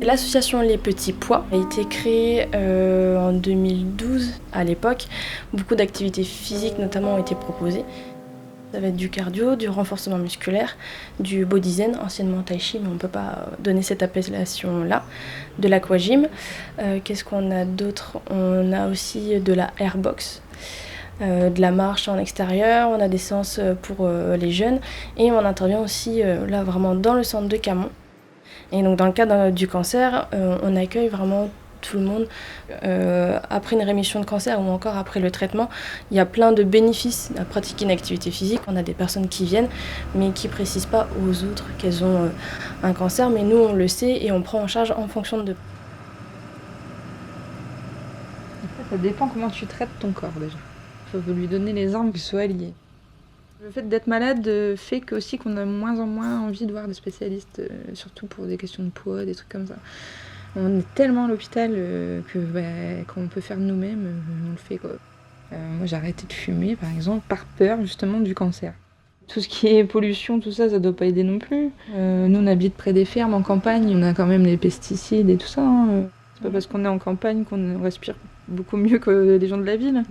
L'association Les Petits Pois a été créée en 2012 à l'époque. Beaucoup d'activités physiques notamment ont été proposées. Ça va être du cardio, du renforcement musculaire, du body zen, anciennement tai chi, mais on ne peut pas donner cette appellation-là, de l'aquagym. Qu'est-ce qu'on a d'autre? On a aussi de la airbox, de la marche en extérieur, on a des séances pour les jeunes et on intervient aussi là vraiment dans le centre de Camon. Et donc dans le cadre du cancer, on accueille vraiment tout le monde. Après une rémission de cancer ou encore après le traitement, il y a plein de bénéfices à pratiquer une activité physique. On a des personnes qui viennent mais qui ne précisent pas aux autres qu'elles ont un cancer, mais nous on le sait et on prend en charge en fonction de... Ça dépend comment tu traites ton corps déjà. Il faut lui donner les armes qui soient alliées. Le fait d'être malade fait aussi qu'on a moins en moins envie de voir des spécialistes, surtout pour des questions de poids, des trucs comme ça. On est tellement à l'hôpital que quand on peut faire de nous-mêmes, on le fait quoi. Moi j'ai arrêté de fumer par exemple par peur justement du cancer. Tout ce qui est pollution, tout ça, ça doit pas aider non plus. Nous on habite près des fermes en campagne, on a quand même les pesticides et tout ça. C'est pas parce qu'on est en campagne qu'on respire beaucoup mieux que les gens de la ville.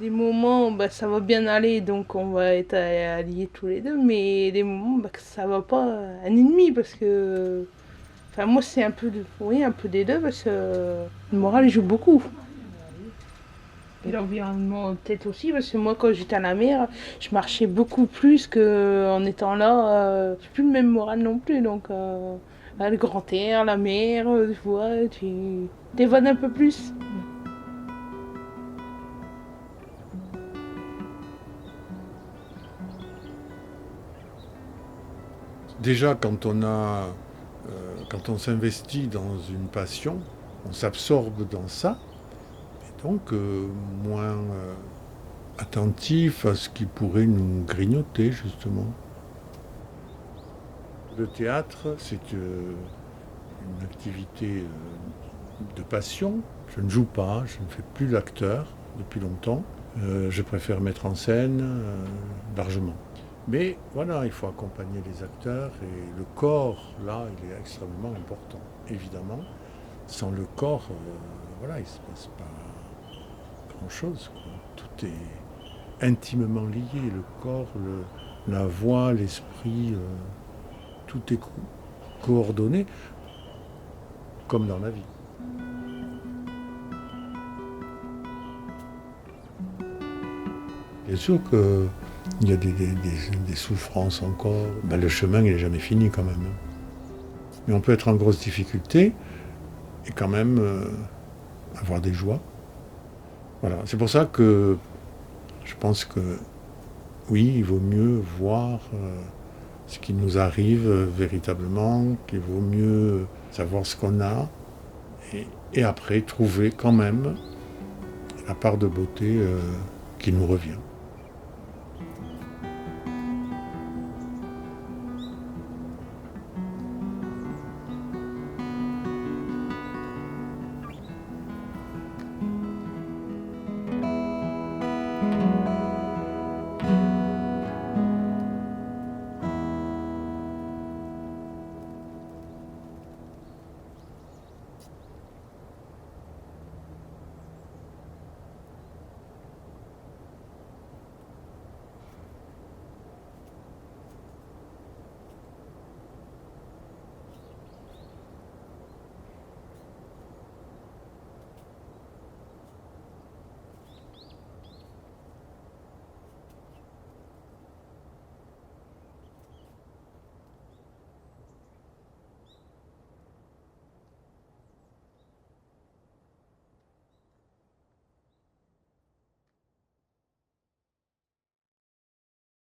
Des moments, ça va bien aller, donc on va être alliés tous les deux, mais des moments que ça va pas, un ennemi, parce que... Enfin, moi, c'est un peu des deux, parce que le moral joue beaucoup. Et l'environnement, peut-être aussi, parce que moi, quand j'étais à la mer, je marchais beaucoup plus qu'en étant là. J'ai plus le même moral non plus, donc... le grand air, la mer, tu vois, tu t'évades un peu plus. Déjà, quand on s'investit dans une passion, on s'absorbe dans ça, et donc moins attentif à ce qui pourrait nous grignoter, justement. Le théâtre, c'est une activité de passion. Je ne joue pas, je ne fais plus d'acteur depuis longtemps. Je préfère mettre en scène largement. Mais voilà, il faut accompagner les acteurs et le corps, là, il est extrêmement important. Évidemment, sans le corps, il ne se passe pas grand-chose, quoi. Tout est intimement lié, le corps, la voix, l'esprit, tout est coordonné, comme dans la vie. Bien sûr qu'il y a des souffrances encore. Le chemin, il n'est jamais fini quand même. Mais on peut être en grosse difficulté et quand même avoir des joies. Voilà. C'est pour ça que je pense que oui, il vaut mieux voir ce qui nous arrive véritablement, qu'il vaut mieux savoir ce qu'on a et après trouver quand même la part de beauté qui nous revient.